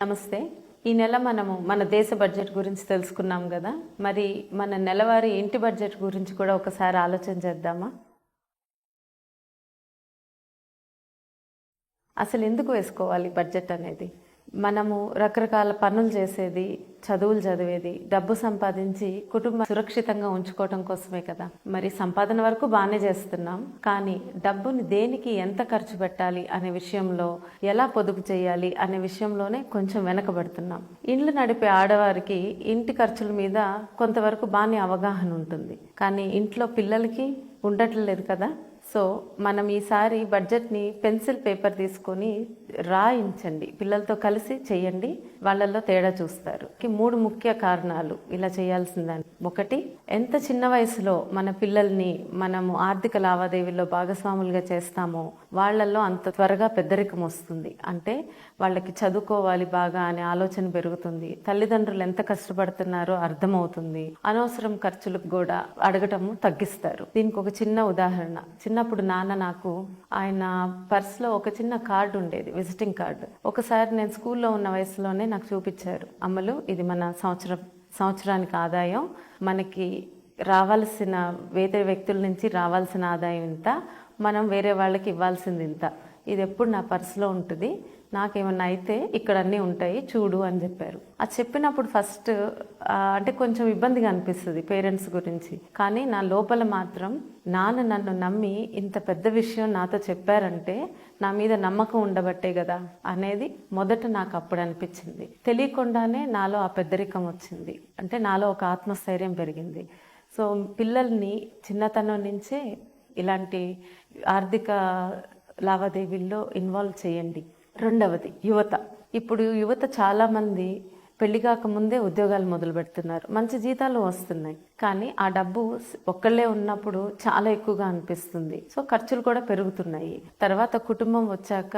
నమస్తే. ఈ నెల మనము మన దేశ బడ్జెట్ గురించి తెలుసుకున్నాం కదా. మరి మన నెలవారీ ఇంటి బడ్జెట్ గురించి కూడా ఒకసారి ఆలోచన చేద్దామా? అసలు ఎందుకు వేసుకోవాలి బడ్జెట్ అనేది? మనము రకరకాల పనులు చేసేది, చదువులు చదివేది, డబ్బు సంపాదించి కుటుంబం సురక్షితంగా ఉంచుకోవడం కోసమే కదా. మరి సంపాదన వరకు బాగానే చేస్తున్నాం, కానీ డబ్బుని దేనికి ఎంత ఖర్చు పెట్టాలి అనే విషయంలో, ఎలా పొదుపు చేయాలి అనే విషయంలోనే కొంచెం వెనకబడుతున్నాం. ఇండ్లు నడిపే ఆడవారికి ఇంటి ఖర్చుల మీద కొంతవరకు బాగానే అవగాహన ఉంటుంది, కానీ ఇంట్లో పిల్లలకి ఉండట్లేదు కదా. సో మనం ఈసారి బడ్జెట్ని పెన్సిల్ పేపర్ తీసుకొని రాయించండి, పిల్లలతో కలిసి చేయండి, వాళ్ళల్లో తేడా చూస్తారు. 3 ముఖ్య కారణాలు ఇలా చేయాల్సిందని. ఒకటి, ఎంత చిన్న వయసులో మన పిల్లల్ని మనము ఆర్థిక లావాదేవీల్లో భాగస్వాములుగా చేస్తామో వాళ్ళల్లో అంత త్వరగా పెద్దరికం వస్తుంది. అంటే వాళ్ళకి చదువుకోవాలి బాగా అనే ఆలోచన పెరుగుతుంది, తల్లిదండ్రులు ఎంత కష్టపడుతున్నారో అర్థమవుతుంది, అనవసరం ఖర్చులకు కూడా అడగటము తగ్గిస్తారు. దీనికి ఒక చిన్న ఉదాహరణ. చిన్నప్పుడు నాన్న నాకు ఆయన పర్స్లో ఒక చిన్న కార్డు ఉండేది, విజిటింగ్ కార్డు. ఒకసారి నేను స్కూల్లో ఉన్న వయసులోనే నాకు చూపించారు. అమ్మలు, ఇది మన సంవత్సరానికి ఆదాయం, మనకి రావాల్సిన వేరే వ్యక్తుల నుంచి రావాల్సిన ఆదాయం ఇంత, మనం వేరే వాళ్ళకి ఇవ్వాల్సింది ఇంత, ఇది ఎప్పుడు నా పర్సులో ఉంటుంది, నాకేమన్నా అయితే ఇక్కడ అన్నీ ఉంటాయి చూడు అని చెప్పారు. అది చెప్పినప్పుడు ఫస్ట్ అంటే కొంచెం ఇబ్బందిగా అనిపిస్తుంది పేరెంట్స్ గురించి, కానీ నా లోపల మాత్రం నాన్న నన్ను నమ్మి ఇంత పెద్ద విషయం నాతో చెప్పారంటే నా మీద నమ్మకం ఉండబట్టే కదా అనేది మొదట నాకు అప్పుడు అనిపించింది. తెలియకుండానే నాలో ఆ పెద్దరికం వచ్చింది, అంటే నాలో ఒక ఆత్మస్థైర్యం పెరిగింది. సో పిల్లల్ని చిన్నతనం నుంచే ఇలాంటి ఆర్థిక లావాదేవీల్లో ఇన్వాల్వ్ చేయండి. రెండవది, యువత. ఇప్పుడు యువత చాలామంది పెళ్లి కాకముందే ఉద్యోగాలు మొదలు పెడుతున్నారు, మంచి జీతాలు వస్తున్నాయి, కానీ ఆ డబ్బు ఒక్కళ్ళే ఉన్నప్పుడు చాలా ఎక్కువగా అనిపిస్తుంది. సో ఖర్చులు కూడా పెరుగుతున్నాయి, తర్వాత కుటుంబం వచ్చాక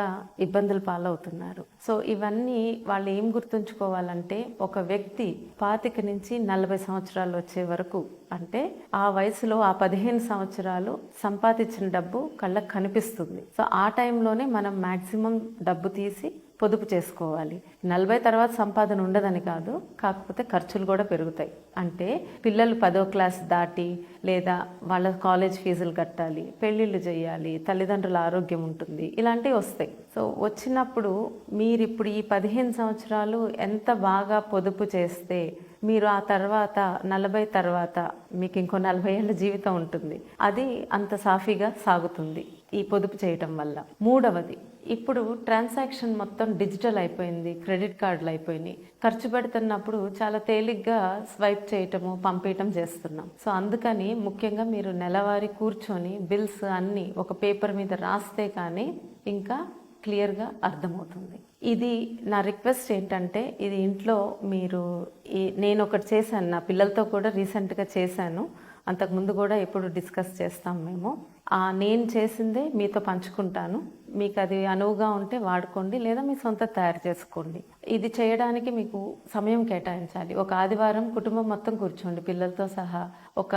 ఇబ్బందులు పాలవుతున్నారు. సో ఇవన్నీ వాళ్ళు ఏం గుర్తుంచుకోవాలంటే, ఒక వ్యక్తి 25 నుంచి 40 సంవత్సరాలు వచ్చే వరకు, అంటే ఆ వయసులో ఆ 15 సంవత్సరాలు సంపాదించిన డబ్బు కళ్ళకు కనిపిస్తుంది. సో ఆ టైంలోనే మనం మ్యాక్సిమం డబ్బు తీసి పొదుపు చేసుకోవాలి. 40 తర్వాత సంపాదన ఉండదని కాదు, కాకపోతే ఖర్చులు కూడా పెరుగుతాయి. అంటే పిల్లలు 10వ క్లాస్ దాటి లేదా వాళ్ళ కాలేజ్ ఫీజులు కట్టాలి, పెళ్ళిళ్ళు చేయాలి, తల్లిదండ్రుల ఆరోగ్యం ఉంటుంది, ఇలాంటివి వస్తాయి. సో వచ్చినప్పుడు మీరు ఇప్పుడు ఈ 15 సంవత్సరాలు ఎంత బాగా పొదుపు చేస్తే మీరు ఆ తర్వాత 40 తర్వాత మీకు ఇంకో 40 ఏళ్ళ జీవితం ఉంటుంది, అది అంత సాఫీగా సాగుతుంది ఈ పొదుపు చేయటం వల్ల. మూడవది, ఇప్పుడు ట్రాన్సాక్షన్ మొత్తం డిజిటల్ అయిపోయింది, క్రెడిట్ కార్డులు అయిపోయినాయి. ఖర్చు పెడుతున్నప్పుడు చాలా తేలిగ్గా స్వైప్ చేయటము, పంపేయటం చేస్తున్నాం. సో అందుకని ముఖ్యంగా మీరు నెలవారీ కూర్చొని బిల్స్ అన్నీ ఒక పేపర్ మీద రాస్తే కానీ ఇంకా క్లియర్గా అర్థమవుతుంది. ఇది నా రిక్వెస్ట్ ఏంటంటే, ఇది ఇంట్లో మీరు నేను ఒకటి చేశాను, నా పిల్లలతో కూడా రీసెంట్గా చేశాను, అంతకుముందు కూడా ఎప్పుడు డిస్కస్ చేస్తాం మేము. నేను చేసిందే మీతో పంచుకుంటాను, మీకు అది అనువుగా ఉంటే వాడుకోండి, లేదా మీ సొంత తయారు చేసుకోండి. ఇది చేయడానికి మీకు సమయం కేటాయించాలి. ఒక ఆదివారం కుటుంబం మొత్తం కూర్చోండి, పిల్లలతో సహా ఒక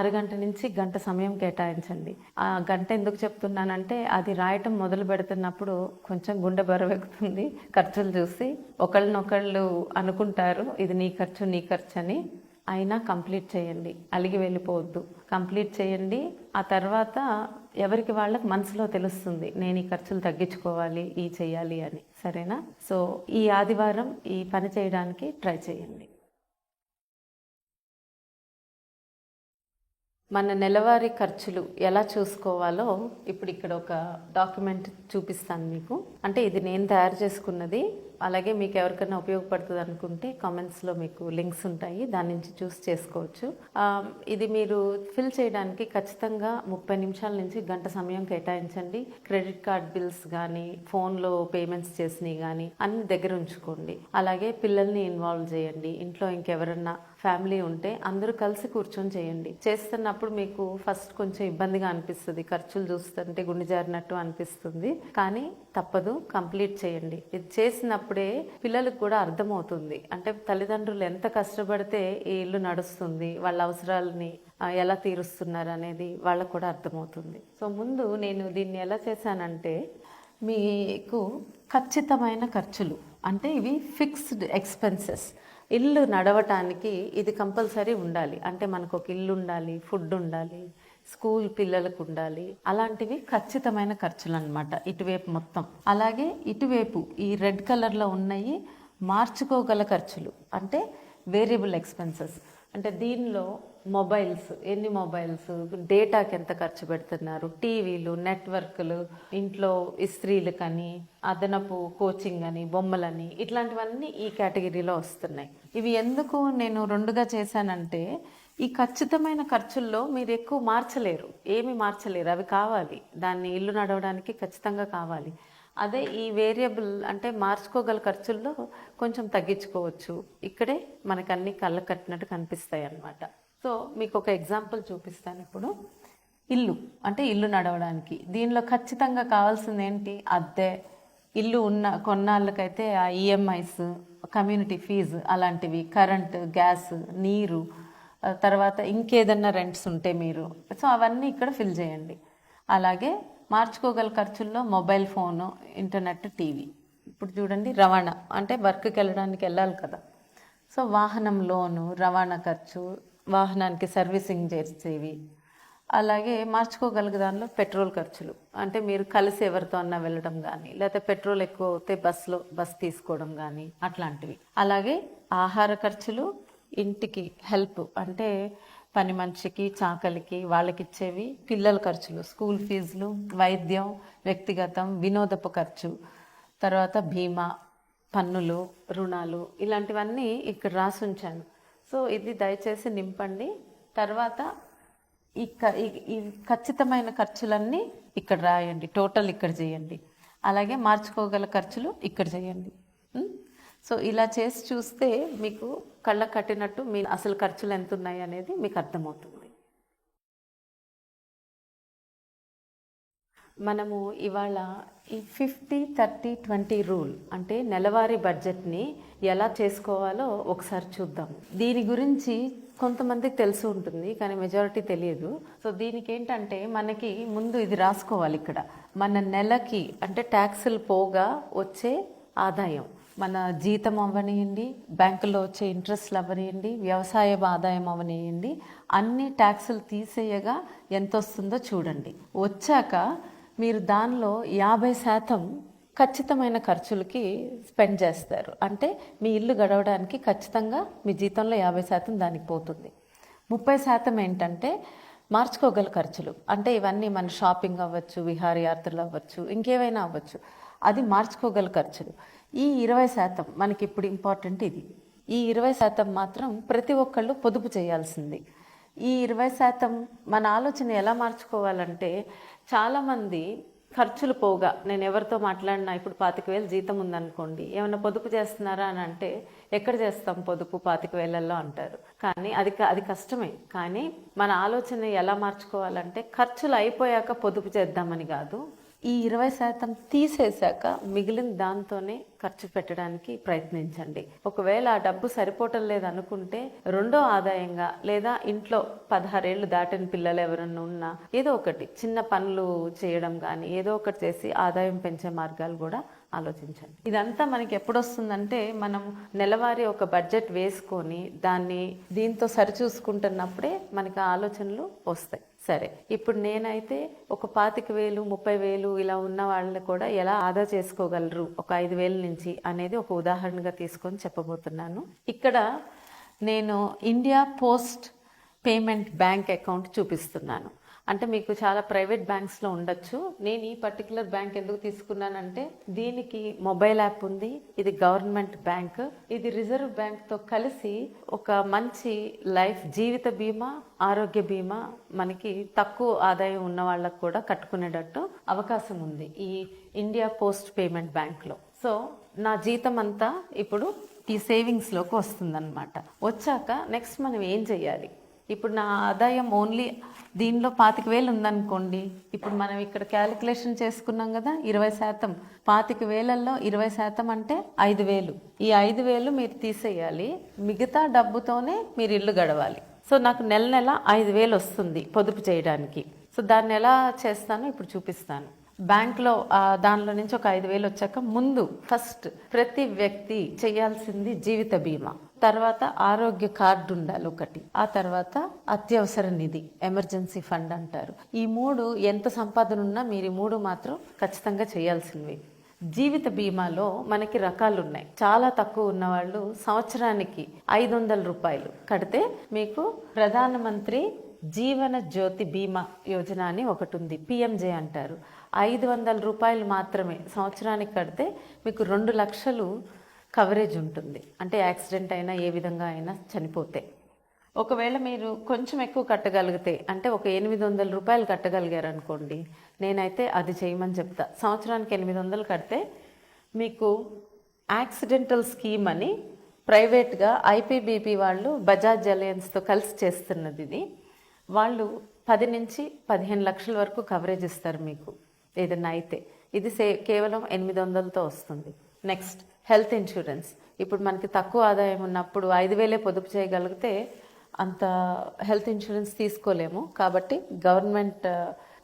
అరగంట నుంచి గంట సమయం కేటాయించండి. ఆ గంట ఎందుకు చెప్తున్నానంటే, అది రాయటం మొదలు పెడుతున్నప్పుడు కొంచెం గుండె బరువెక్కుతుంది. ఖర్చులు చూసి ఒకళ్ళనొకళ్ళు అనుకుంటారు ఇది నీ ఖర్చు అని. అయినా కంప్లీట్ చేయండి, అలిగి వెళ్ళిపోవద్దు, కంప్లీట్ చేయండి. ఆ తర్వాత ఎవరికి వాళ్ళకి మనసులో తెలుస్తుంది, నేను ఈ ఖర్చులు తగ్గించుకోవాలి, ఈ చెయ్యాలి అని. సరేనా? సో ఈ ఆదివారం ఈ పని చేయడానికి ట్రై చేయండి. మన నెలవారీ ఖర్చులు ఎలా చూసుకోవాలో ఇప్పుడు ఇక్కడ ఒక డాక్యుమెంట్ చూపిస్తాను మీకు. అంటే ఇది నేను తయారు చేసుకున్నది, అలాగే మీకు ఎవరికైనా ఉపయోగపడుతుంది అనుకుంటే కామెంట్స్లో మీకు లింక్స్ ఉంటాయి, దాని నుంచి చూస్ చేసుకోవచ్చు. ఇది మీరు ఫిల్ చేయడానికి ఖచ్చితంగా 30 నిమిషాల నుంచి గంట సమయం కేటాయించండి. క్రెడిట్ కార్డ్ బిల్స్ కానీ, ఫోన్లో పేమెంట్స్ చేసినవి కానీ అన్ని దగ్గర ఉంచుకోండి. అలాగే పిల్లల్ని ఇన్వాల్వ్ చేయండి. ఇంట్లో ఇంకెవరన్నా ఫ్యామిలీ ఉంటే అందరూ కలిసి కూర్చొని చేయండి. చేస్తున్నప్పుడు మీకు ఫస్ట్ కొంచెం ఇబ్బందిగా అనిపిస్తుంది, ఖర్చులు చూస్తుంటే గుండె జారినట్టు అనిపిస్తుంది, కానీ తప్పదు, కంప్లీట్ చేయండి. ఇది చేసినప్పుడే పిల్లలకు కూడా అర్థమవుతుంది, అంటే తల్లిదండ్రులు ఎంత కష్టపడితే ఈ ఇల్లు నడుస్తుంది, వాళ్ళ అవసరాలని ఎలా తీరుస్తున్నారు అనేది వాళ్ళకు కూడా అర్థమవుతుంది. సో ముందు నేను దీన్ని ఎలా చేశానంటే, మీకు ఖచ్చితమైన ఖర్చులు అంటే ఇవి ఫిక్స్డ్ ఎక్స్పెన్సెస్. ఇల్లు నడవటానికి ఇది కంపల్సరీ ఉండాలి. అంటే మనకు ఒక ఇల్లు ఉండాలి, ఫుడ్ ఉండాలి, స్కూల్ పిల్లలకు ఉండాలి, అలాంటివి ఖచ్చితమైన ఖర్చులు అన్నమాట ఇటువైపు మొత్తం. అలాగే ఇటువైపు ఈ రెడ్ కలర్లో ఉన్నాయి మార్చుకోగల ఖర్చులు అంటే వేరియబుల్ ఎక్స్పెన్సెస్. అంటే దీనిలో మొబైల్స్, ఎన్ని మొబైల్స్, డేటాకి ఎంత ఖర్చు పెడుతున్నారు, టీవీలు, నెట్వర్క్లు, ఇంట్లో ఇస్త్రీలు కానీ అదనపు కోచింగ్ అని, బొమ్మలని, ఇట్లాంటివన్నీ ఈ కేటగిరీలో వస్తున్నాయి. ఇవి ఎందుకు నేను రెండుగా చేశానంటే ఈ ఖచ్చితమైన ఖర్చుల్లో మీరు ఎక్కువ మార్చలేరు, ఏమి మార్చలేరు, అవి కావాలి, దాన్ని ఇల్లు నడవడానికి ఖచ్చితంగా కావాలి. అదే ఈ వేరియబుల్ అంటే మార్చుకోగల ఖర్చుల్లో కొంచెం తగ్గించుకోవచ్చు. ఇక్కడే మనకు అన్ని కళ్ళ కట్టినట్టు కనిపిస్తాయి అన్నమాట. సో మీకు ఒక ఎగ్జాంపుల్ చూపిస్తాను. ఇప్పుడు ఇల్లు అంటే ఇల్లు నడవడానికి దీనిలో ఖచ్చితంగా కావాల్సింది ఏంటి? అద్దె, ఇల్లు ఉన్న కొన్నాళ్ళకైతే ఆ ఈఎంఐస్, కమ్యూనిటీ ఫీజు అలాంటివి, కరెంటు, గ్యాస్, నీరు, తర్వాత ఇంకేదన్నా రెంట్స్ ఉంటే మీరు, సో అవన్నీ ఇక్కడ ఫిల్ చేయండి. అలాగే మార్చుకోగల ఖర్చుల్లో మొబైల్ ఫోను, ఇంటర్నెట్, టీవీ. ఇప్పుడు చూడండి రవాణా అంటే వర్క్కి వెళ్ళాలి కదా, సో వాహనం లోను, రవాణా ఖర్చు, వాహనానికి సర్వీసింగ్ చేసేవి. అలాగే మార్చుకోగలిగే దానిలో పెట్రోల్ ఖర్చులు అంటే మీరు కలిసి ఎవరితో అన్నా వెళ్ళడం కానీ, లేకపోతే పెట్రోల్ ఎక్కువ అవుతే బస్ తీసుకోవడం కానీ అట్లాంటివి. అలాగే ఆహార ఖర్చులు, ఇంటికి హెల్ప్ అంటే పని మనిషికి, చాకలికి, వాళ్ళకి ఇచ్చేవి, పిల్లల ఖర్చులు, స్కూల్ ఫీజులు, వైద్యం, వ్యక్తిగతం, వినోదపు ఖర్చు, తర్వాత బీమా, పన్నులు, రుణాలు, ఇలాంటివన్నీ ఇక్కడ రాసి ఉంచాను. సో ఇది దయచేసి నింపండి. తర్వాత ఈ ఖచ్చితమైన ఖర్చులన్నీ ఇక్కడ రాయండి, టోటల్ ఇక్కడ చేయండి. అలాగే మార్చుకోగల ఖర్చులు ఇక్కడ చేయండి. సో ఇలా చేసి చూస్తే మీకు కళ్ళ కట్టినట్టు మీ అసలు ఖర్చులు ఎంత ఉన్నాయి అనేది మీకు అర్థమవుతుంది. మనము ఇవాళ ఈ 50-30-20 రూల్ అంటే నెలవారీ బడ్జెట్ని ఎలా చేసుకోవాలో ఒకసారి చూద్దాం. దీని గురించి కొంతమందికి తెలిసి ఉంటుంది కానీ మెజారిటీ తెలియదు. సో దీనికి ఏంటంటే మనకి ముందు ఇది రాసుకోవాలి. ఇక్కడ మన నెలకి అంటే ట్యాక్సులు పోగా వచ్చే ఆదాయం, మన జీతం అవనియండి, బ్యాంకులో వచ్చే ఇంట్రెస్ట్లు అవనియండి, వ్యవసాయ ఆదాయం అవనియండి, అన్ని ట్యాక్సులు తీసేయగా ఎంత వస్తుందో చూడండి. వచ్చాక మీరు దానిలో 50% ఖచ్చితమైన ఖర్చులకి స్పెండ్ చేస్తారు. అంటే మీ ఇల్లు గడవడానికి ఖచ్చితంగా మీ జీతంలో 50% దానికి పోతుంది. 30% ఏంటంటే మార్చుకోగల ఖర్చులు అంటే ఇవన్నీ మన షాపింగ్ అవ్వచ్చు, విహారయాత్రలు అవ్వచ్చు, ఇంకేవైనా అవ్వచ్చు, అది మార్చుకోగల ఖర్చులు. ఈ 20% మనకి ఇప్పుడు ఇంపార్టెంట్. ఇది ఈ 20% మాత్రం ప్రతి ఒక్కళ్ళు పొదుపు చేయాల్సింది. ఈ 20% మన ఆలోచన ఎలా మార్చుకోవాలంటే చాలామంది ఖర్చులు పోగా, నేను ఎవరితో మాట్లాడినా ఇప్పుడు 25,000 జీతం ఉందనుకోండి, ఏమైనా పొదుపు చేస్తున్నారా అని అంటే ఎక్కడ చేస్తాం పొదుపు 25,000లో అంటారు. కానీ అది కష్టమే. కానీ మన ఆలోచన ఎలా మార్చుకోవాలంటే ఖర్చులు అయిపోయాక పొదుపు చేద్దామని కాదు, ఈ 20% తీసేశాక మిగిలిన దాంతోనే ఖర్చు పెట్టడానికి ప్రయత్నించండి. ఒకవేళ ఆ డబ్బు సరిపోవటం లేదనుకుంటే రెండో ఆదాయంగా, లేదా ఇంట్లో 16 ఏళ్ళు దాటిన పిల్లలు ఎవరన్నా ఉన్నా ఏదో ఒకటి చిన్న పనులు చేయడం కానీ ఏదో ఒకటి చేసి ఆదాయం పెంచే మార్గాలు కూడా ఆలోచించండి. ఇదంతా మనకి ఎప్పుడు వస్తుందంటే మనం నెలవారీ ఒక బడ్జెట్ వేసుకొని దాన్ని దీంతో సరిచూసుకుంటున్నప్పుడే మనకి ఆలోచనలు వస్తాయి. సరే, ఇప్పుడు నేనైతే ఒక 25,000, 30,000 ఇలా ఉన్న వాళ్ళని కూడా ఎలా ఆదా చేసుకోగలరు ఒక 5,000 నుంచి అనేది ఒక ఉదాహరణగా తీసుకొని చెప్పబోతున్నాను. ఇక్కడ నేను India post payment bank account చూపిస్తున్నాను. అంటే మీకు చాలా ప్రైవేట్ బ్యాంక్స్లో ఉండొచ్చు. నేను ఈ పర్టికులర్ బ్యాంక్ ఎందుకు తీసుకున్నానంటే దీనికి మొబైల్ యాప్ ఉంది, ఇది గవర్నమెంట్ బ్యాంక్, ఇది రిజర్వ్ బ్యాంక్తో కలిసి ఒక మంచి లైఫ్ జీవిత బీమా, ఆరోగ్య బీమా మనకి తక్కువ ఆదాయం ఉన్న వాళ్ళకు కూడా కట్టుకునేటట్టు అవకాశం ఉంది ఈ ఇండియా పోస్ట్ పేమెంట్ బ్యాంక్లో. సో నా జీతం అంతా ఇప్పుడు ఈ సేవింగ్స్లోకి వస్తుందన్నమాట. వచ్చాక నెక్స్ట్ మనం ఏం చెయ్యాలి? ఇప్పుడు నా ఆదాయం ఓన్లీ దీనిలో 25,000 ఉందనుకోండి. ఇప్పుడు మనం ఇక్కడ క్యాలిక్యులేషన్ చేసుకున్నాం కదా, 20%. 25,000లో 20% అంటే 5,000. ఈ 5,000 మీరు తీసేయాలి, మిగతా డబ్బుతోనే మీరు ఇల్లు గడవాలి. సో నాకు నెల 5,000 వస్తుంది పొదుపు చేయడానికి. సో దాన్ని ఎలా చేస్తానో ఇప్పుడు చూపిస్తాను. బ్యాంక్లో దానిలో నుంచి ఒక 5,000 వచ్చాక ముందు ఫస్ట్ ప్రతి వ్యక్తి చేయాల్సింది జీవిత బీమా, తర్వాత ఆరోగ్య కార్డు ఉండాలి ఒకటి, ఆ తర్వాత అత్యవసర నిధి ఎమర్జెన్సీ ఫండ్ అంటారు. ఈ 3 ఎంత సంపాదన ఉన్నా మీరు ఈ 3 మాత్రం ఖచ్చితంగా చేయాల్సినవి. జీవిత బీమాలో మనకి రకాలు ఉన్నాయి. చాలా తక్కువ ఉన్న వాళ్ళు సంవత్సరానికి 500 రూపాయలు కడితే మీకు ప్రధానమంత్రి జీవన జ్యోతి బీమా యోజన అని ఒకటి ఉంది, పిఎంజే అంటారు. 500 రూపాయలు మాత్రమే సంవత్సరానికి కడితే మీకు 2 లక్షలు కవరేజ్ ఉంటుంది. అంటే యాక్సిడెంట్ అయినా ఏ విధంగా అయినా చనిపోతే. ఒకవేళ మీరు కొంచెం ఎక్కువ కట్టగలిగితే, అంటే ఒక 800 రూపాయలు కట్టగలిగారు అనుకోండి, నేనైతే అది చేయమని చెప్తా. సంవత్సరానికి 800 కడితే మీకు యాక్సిడెంటల్ స్కీమ్ అని ప్రైవేట్గా ఐపీబీపీ వాళ్ళు బజాజ్ అలయన్స్తో కలిసి చేస్తున్నది. ఇది వాళ్ళు 10 నుంచి 15 లక్షల వరకు కవరేజ్ ఇస్తారు మీకు ఏదైనా అయితే. ఇది కేవలం 800తో వస్తుంది. Next health insurance. ఇప్పుడు మనకి తక్కువ ఆదాయం ఉన్నప్పుడు 5,000 పొదుపు చేయగలిగితే అంత హెల్త్ ఇన్సూరెన్స్ తీసుకోలేము, కాబట్టి గవర్నమెంట్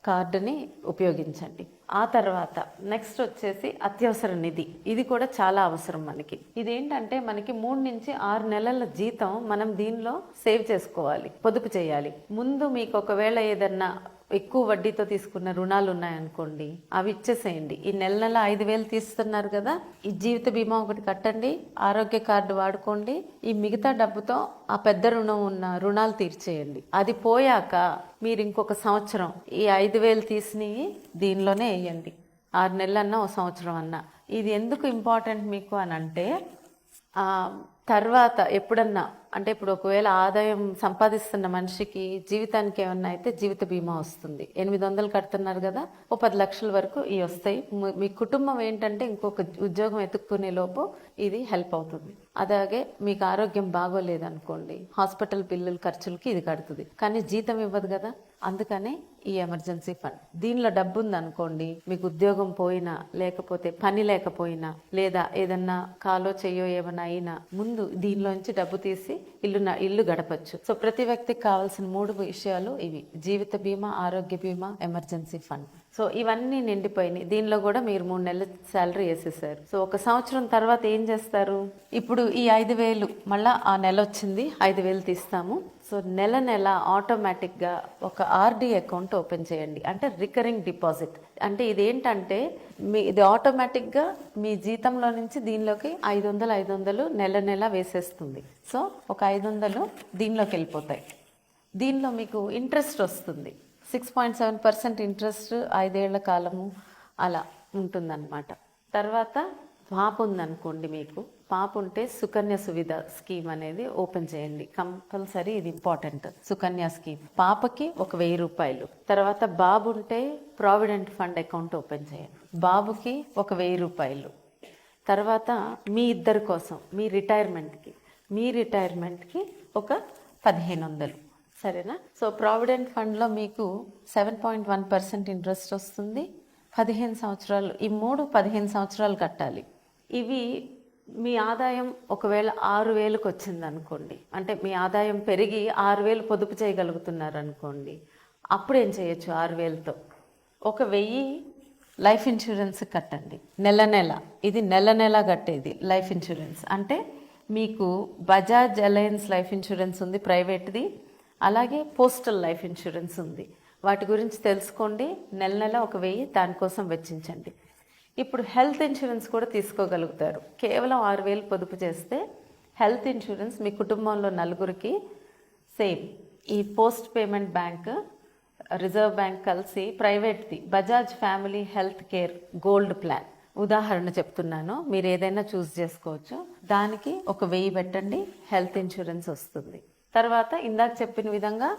కార్డుని ఉపయోగించండి. ఆ తర్వాత నెక్స్ట్ వచ్చేసి అత్యవసర నిధి. ఇది కూడా చాలా అవసరం మనకి. ఇదేంటంటే మనకి 3 నుంచి 6 నెలల జీతం మనం దీనిలో సేవ్ చేసుకోవాలి, పొదుపు చేయాలి. ముందు మీకు ఒకవేళ ఏదన్నా ఎక్కువ వడ్డీతో తీసుకున్న రుణాలు ఉన్నాయనుకోండి, అవి ఇచ్చేసేయండి. ఈ నెల 5,000 తీస్తున్నారు కదా, ఈ జీవిత బీమా ఒకటి కట్టండి, ఆరోగ్య కార్డు వాడుకోండి. ఈ మిగతా డబ్బుతో ఆ పెద్ద రుణం ఉన్న రుణాలు తీర్చేయండి. అది పోయాక మీరు ఇంకొక సంవత్సరం ఈ 5,000 తీసినవి దీనిలోనే వేయండి. 6 నెలలన్నా ఒక సంవత్సరం అన్నా. ఇది ఎందుకు ఇంపార్టెంట్ మీకు అని అంటే, తర్వాత ఎప్పుడన్నా అంటే ఇప్పుడు ఒకవేళ ఆదాయం సంపాదిస్తున్న మనిషికి జీవితానికి ఏమన్నా అయితే జీవిత బీమా వస్తుంది. 800 కడుతున్నారు కదా, ఓ 10 లక్షల వరకు ఇవి వస్తాయి. మీ కుటుంబం ఏంటంటే ఇంకొక ఉద్యోగం ఎత్తుక్కునే లోపు ఇది హెల్ప్ అవుతుంది. అలాగే మీకు ఆరోగ్యం బాగోలేదనుకోండి, హాస్పిటల్ బిల్లుల ఖర్చులకి ఇది కడుతుంది, కానీ జీతం ఇవ్వదు కదా. అందుకనే ఈ ఎమర్జెన్సీ ఫండ్. దీనిలో డబ్బు ఉందనుకోండి, మీకు ఉద్యోగం పోయినా, లేకపోతే పని లేకపోయినా, లేదా ఏదన్నా కాలో చెయ్యో ఏమన్నా అయినా ముందు దీనిలోంచి డబ్బు తీసి ఇల్లు గడపచ్చు. సో ప్రతి వ్యక్తికి కావాల్సిన 3 విషయాలు ఇవి: జీవిత బీమా, ఆరోగ్య బీమా, ఎమర్జెన్సీ ఫండ్. సో ఇవన్నీ నిండిపోయినాయి. దీనిలో కూడా మీరు 3 నెలల శాలరీ వేసేసారు. సో ఒక సంవత్సరం తర్వాత ఏం చేస్తారు? ఇప్పుడు ఈ 5,000 మళ్ళీ ఆ నెల వచ్చింది, 5,000 తీస్తాము. సో నెల ఆటోమేటిక్గా ఒక ఆర్డి అకౌంట్ ఓపెన్ చేయండి, అంటే రికరింగ్ డిపాజిట్. అంటే ఇదేంటంటే ఇది ఆటోమేటిక్గా మీ జీతంలో నుంచి దీనిలోకి 500 నెల వేసేస్తుంది. సో ఒక 500 దీనిలోకి వెళ్ళిపోతాయి. దీనిలో మీకు ఇంట్రెస్ట్ వస్తుంది, 6.7% ఇంట్రెస్ట్ 5 ఏళ్ల కాలము అలా ఉంటుందన్నమాట. తర్వాత పాప ఉందనుకోండి, మీకు పాప ఉంటే సుకన్య సువిధ స్కీమ్ అనేది ఓపెన్ చేయండి. కంపల్సరీ, ఇది ఇంపార్టెంట్. సుకన్య స్కీమ్ పాపకి ఒక 1,000 రూపాయలు. తర్వాత బాబు ఉంటే ప్రావిడెంట్ ఫండ్ అకౌంట్ ఓపెన్ చేయండి, బాబుకి ఒక 1,000 రూపాయలు. తర్వాత మీ ఇద్దరి కోసం మీ రిటైర్మెంట్కి ఒక 1,500. సరేనా? సో ప్రావిడెంట్ ఫండ్లో మీకు 7.1% ఇంట్రెస్ట్ వస్తుంది. 15 సంవత్సరాలు, ఈ 3 15 సంవత్సరాలు కట్టాలి. ఇవి మీ ఆదాయం ఒకవేళ 6,000కి వచ్చింది అనుకోండి, అంటే మీ ఆదాయం పెరిగి 6,000 పొదుపు చేయగలుగుతున్నారు అనుకోండి, అప్పుడు ఏం చేయొచ్చు? 6,000తో ఒక 1,000 లైఫ్ ఇన్సూరెన్స్ కట్టండి నెల. ఇది నెల కట్టేది లైఫ్ ఇన్సూరెన్స్. అంటే మీకు బజాజ్ అలయన్స్ లైఫ్ ఇన్సూరెన్స్ ఉంది ప్రైవేట్ది, అలాగే పోస్టల్ లైఫ్ ఇన్సూరెన్స్ ఉంది. వాటి గురించి తెలుసుకోండి. నెల ఒక 1,000 దానికోసం వెచ్చించండి. ఇప్పుడు హెల్త్ ఇన్సూరెన్స్ కూడా తీసుకోగలుగుతారు. కేవలం 6,000 పొదుపు చేస్తే హెల్త్ ఇన్సూరెన్స్ మీ కుటుంబంలో 4కి సేమ్. ఈ post payment bank, reserve bank కలిసి ప్రైవేట్ది Bajaj family health care gold plan ఉదాహరణ చెప్తున్నాను, మీరు ఏదైనా చూస్ చేసుకోవచ్చు. దానికి ఒక 1,000 పెట్టండి, హెల్త్ ఇన్సూరెన్స్ వస్తుంది. తర్వాత ఇందాక చెప్పిన విధంగా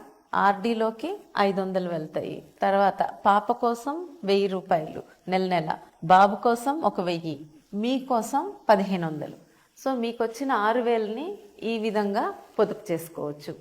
ఆర్డీలోకి 500 వెళ్తాయి. తర్వాత పాప కోసం 1,000 రూపాయలు నెల, బాబు కోసం ఒక 1,000, మీకోసం 1,500. సో మీకు వచ్చిన 6,000ని ఈ విధంగా పొదుపు చేసుకోవచ్చు.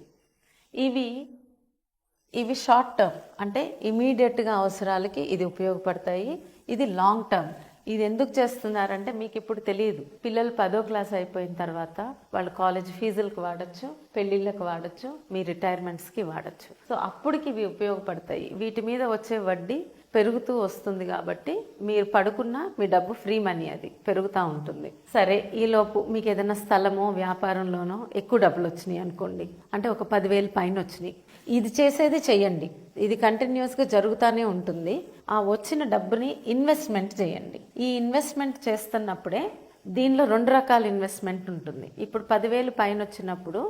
ఇవి షార్ట్ టర్మ్, అంటే ఇమీడియట్గా అవసరాలకి ఇది ఉపయోగపడతాయి. ఇది లాంగ్ టర్మ్. ఇది ఎందుకు చేస్తున్నారంటే మీకు ఇప్పుడు తెలియదు. పిల్లలు 10వ క్లాస్ అయిపోయిన తర్వాత వాళ్ళు కాలేజ్ ఫీజులకు వాడచ్చు, పెళ్ళిళ్ళకి వాడచ్చు, మీ రిటైర్మెంట్స్కి వాడచ్చు. సో అప్పటికి ఇవి ఉపయోగపడతాయి. వీటి మీద వచ్చే వడ్డీ పెరుగుతూ వస్తుంది కాబట్టి మీరు పడుకున్న మీ డబ్బు ఫ్రీ మనీ, అది పెరుగుతూ ఉంటుంది. సరే, ఈలోపు మీకు ఏదైనా స్థలమో వ్యాపారంలోనో ఎక్కువ డబ్బులు వచ్చినాయి అనుకోండి, అంటే ఒక 10,000 పైన వచ్చినాయి. ఇది చేసేది చెయ్యండి, ఇది కంటిన్యూస్గా జరుగుతూనే ఉంటుంది. ఆ వచ్చిన డబ్బుని ఇన్వెస్ట్మెంట్ చేయండి. ఈ ఇన్వెస్ట్మెంట్ చేస్తున్నప్పుడే దీనిలో 2 రకాల ఇన్వెస్ట్మెంట్ ఉంటుంది. ఇప్పుడు 10,000 పైన వచ్చినప్పుడు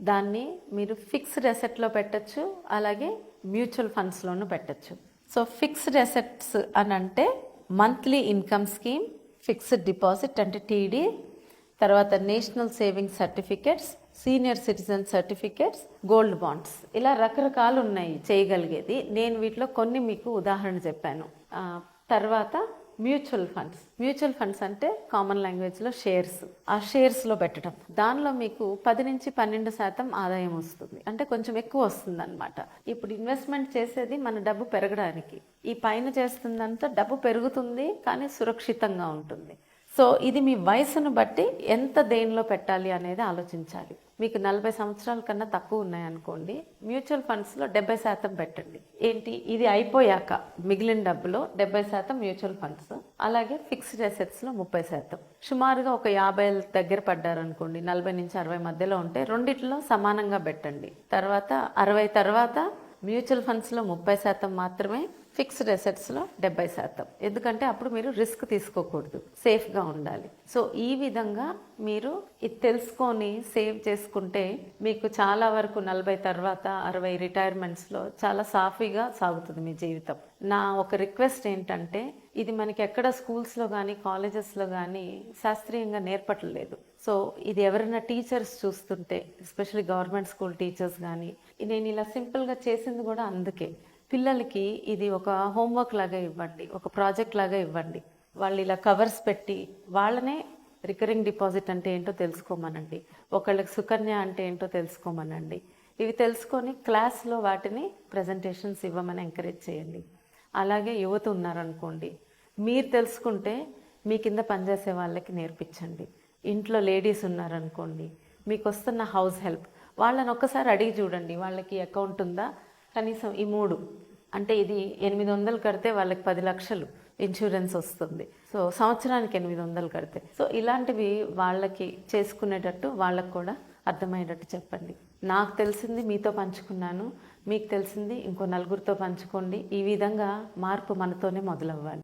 దాన్ని మీరు ఫిక్స్డ్ అసెట్లో పెట్టచ్చు, అలాగే మ్యూచువల్ ఫండ్స్లోనూ పెట్టచ్చు. సో ఫిక్స్డ్ అసెట్స్ అని అంటే monthly income scheme, fixed deposit అంటే టీడీ, తర్వాత national savings certificates, senior citizen certificates, gold bonds, ఇలా రకరకాలు ఉన్నాయి చేయగలిగేది. నేను వీటిలో కొన్ని మీకు ఉదాహరణ చెప్పాను. తర్వాత మ్యూచువల్ ఫండ్స్ అంటే కామన్ లాంగ్వేజ్లో షేర్స్. ఆ షేర్స్లో పెట్టడం, దానిలో మీకు 10 నుంచి 12% ఆదాయం వస్తుంది, అంటే కొంచెం ఎక్కువ వస్తుంది అనమాట. ఇప్పుడు ఇన్వెస్ట్మెంట్ చేసేది మన డబ్బు పెరగడానికి, ఈ పైన చేస్తుందంతా డబ్బు పెరుగుతుంది కానీ సురక్షితంగా ఉంటుంది. సో ఇది మీ వయసును బట్టి ఎంత దేనిలో పెట్టాలి అనేది ఆలోచించాలి. మీకు 40 సంవత్సరాల కన్నా తక్కువ ఉన్నాయనుకోండి, మ్యూచువల్ ఫండ్స్లో 70% పెట్టండి. ఏంటి, ఇది అయిపోయాక మిగిలిన డబ్బులో 70% మ్యూచువల్ ఫండ్స్, అలాగే ఫిక్స్డ్ అసెట్స్లో 30%. సుమారుగా ఒక 50 దగ్గర పడ్డారనుకోండి, 40 నుంచి 60 మధ్యలో ఉంటే రెండిట్లో సమానంగా పెట్టండి. తర్వాత 60 తర్వాత మ్యూచువల్ ఫండ్స్లో 30% మాత్రమే, ఫిక్స్డ్ అసెట్స్లో 70%. ఎందుకంటే అప్పుడు మీరు రిస్క్ తీసుకోకూడదు, సేఫ్గా ఉండాలి. సో ఈ విధంగా మీరు ఇది తెలుసుకొని సేవ్ చేసుకుంటే మీకు చాలా వరకు 40 తర్వాత 60 రిటైర్మెంట్స్లో చాలా సాఫీగా సాగుతుంది మీ జీవితం. నా ఒక రిక్వెస్ట్ ఏంటంటే, ఇది మనకి ఎక్కడ స్కూల్స్లో కానీ కాలేజెస్లో కానీ శాస్త్రీయంగా నేర్పట్లేదు. సో ఇది ఎవరైనా టీచర్స్ చూస్తుంటే, ఎస్పెషల్లీ గవర్నమెంట్ స్కూల్ టీచర్స్ కానీ, నేను ఇలా సింపుల్గా చేసింది కూడా అందుకే. పిల్లలకి ఇది ఒక హోంవర్క్ లాగా ఇవ్వండి, ఒక ప్రాజెక్ట్ లాగా ఇవ్వండి. వాళ్ళు ఇలా కవర్స్ పెట్టి వాళ్ళనే రికరింగ్ డిపాజిట్ అంటే ఏంటో తెలుసుకోమనండి, ఒకళ్ళకి సుకన్య అంటే ఏంటో తెలుసుకోమనండి. ఇవి తెలుసుకొని క్లాస్లో వాటిని ప్రజెంటేషన్స్ ఇవ్వమని ఎంకరేజ్ చేయండి. అలాగే యువత ఉన్నారనుకోండి, మీరు తెలుసుకుంటే మీ కింద పనిచేసే వాళ్ళకి నేర్పించండి. ఇంట్లో లేడీస్ ఉన్నారనుకోండి, మీకు వస్తున్న హౌస్ హెల్ప్ వాళ్ళని ఒక్కసారి అడిగి చూడండి, వాళ్ళకి అకౌంట్ ఉందా, కనీసం ఈ 3 అంటే ఇది 800 కడితే వాళ్ళకి 10 లక్షలు ఇన్సూరెన్స్ వస్తుంది. సో సంవత్సరానికి 800 కడితే, సో ఇలాంటివి వాళ్ళకి చేసుకునేటట్టు వాళ్ళకు కూడా అర్థమయ్యేటట్టు చెప్పండి. నాకు తెలిసింది మీతో పంచుకున్నాను, మీకు తెలిసింది ఇంకో 4 పంచుకోండి. ఈ విధంగా మార్పు మనతోనే మొదలవ్వాలి.